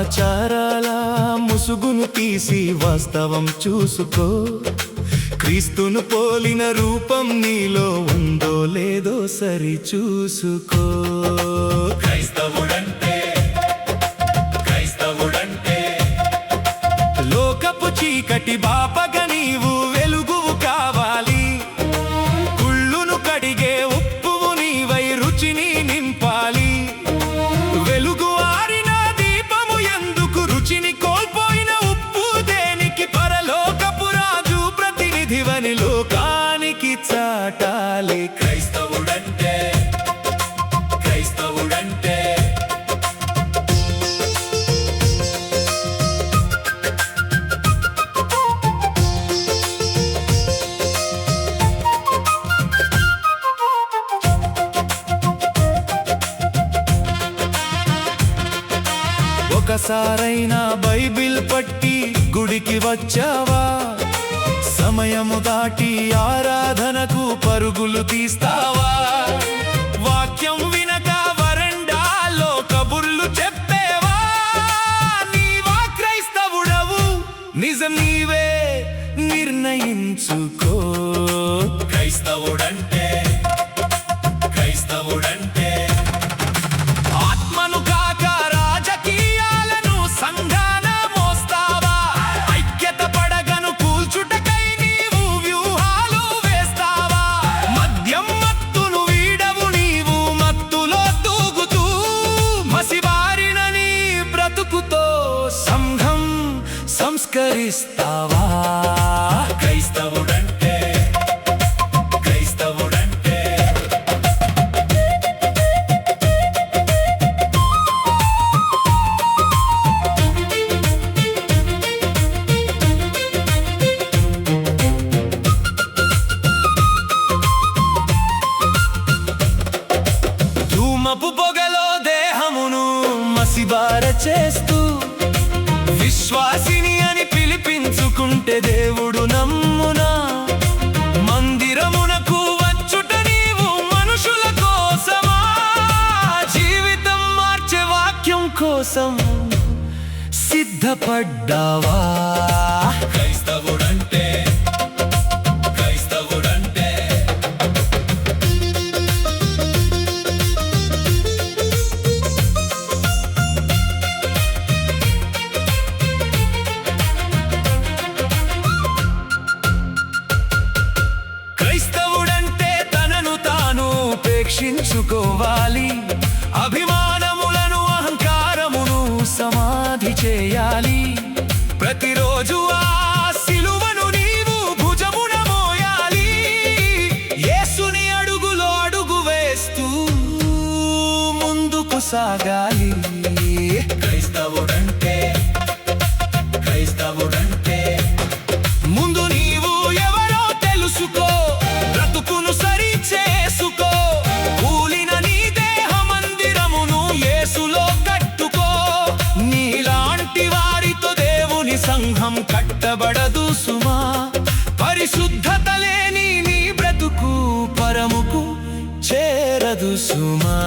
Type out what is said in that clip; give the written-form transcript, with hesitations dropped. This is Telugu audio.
ఆచారాల ముసుగును తీసి వాస్తవం చూసుకో. క్రీస్తును పోలిన రూపం నీలో ఉందో లేదో సరి చూసుకో. క్రైస్తవుడంటే లోకపు చీకటి బాపగా నీవు వెలుగువు కావాలి. కుళ్ళును కడిగే ఉప్పువు నీవై రుచిని నింపాలి. వెలుగు ఆరిన దీపము ఎందుకు, రుచిని కోల్పోయిన ఉప్పు దేనికి? పరలోకపు రాజు ప్రతినిధివని లోకానికి చాటాలి. క్రైస్తవుడంటే ఒకసారైనా బైబిల్ పట్టి గుడికి వచ్చావా? సమయము దాటి ఆరాధనకు పరుగులు తీస్తావా? వాక్యం వినక వరండాలో కబుర్లు చెప్పేవా? నీవా క్రైస్తవుడవు? నిజం నీవే నిర్ణయించుకో. క్రైస్తవుడంటే ఆత్మను కాక రాజకీయాలను సంఘాన మోస్తావా? ఐక్యత పడగను కూల్చుటకై నీవు వ్యూహాలు వేస్తావా? మద్యం మత్తును వీడవు నీవు, మత్తులో తూగుతూ మసిబారిన నీ బ్రతుకుతో సంఘం సంస్కరిస్తావా? క్రైస్తవుడంటే ధూమపు పొగలో దేహమును మసిబార చేస్తూ విశ్వాసిని అని పిలిపించుకుంటే దేవుడు నమ్మునా? మందిరమునకు వచ్చుట నీవు మనుషుల కోసమా? జీవితం మార్చే వాక్యం కోసం సిద్ధపడ్డావా? క్రైస్తవుడంటే క్రైస్తవుడంటే తనను తాను ఉపేక్షించుకోవాలి. అభిమానములను అహంకారమును సమాధి చేయాలి. ప్రతిరోజు ఆ సిలువను నీవు భుజమున మోయాలి. యేసుని అడుగులో అడుగు వేస్తూ ముందుకు సాగాలి. క్రైస్తవుడంటే ముందు నీవు ఎవరో తెలుసుకో, బ్రతుకును సరి చేసుకో. కూలిన నీ దేహ మందిరమును యేసులో కట్టుకో. నీలాంటి వారితో దేవుని సంఘం కట్టబడదు సుమా. పరిశుద్ధత లేని నీ బ్రతుకు పరముకు చేరదు సుమా.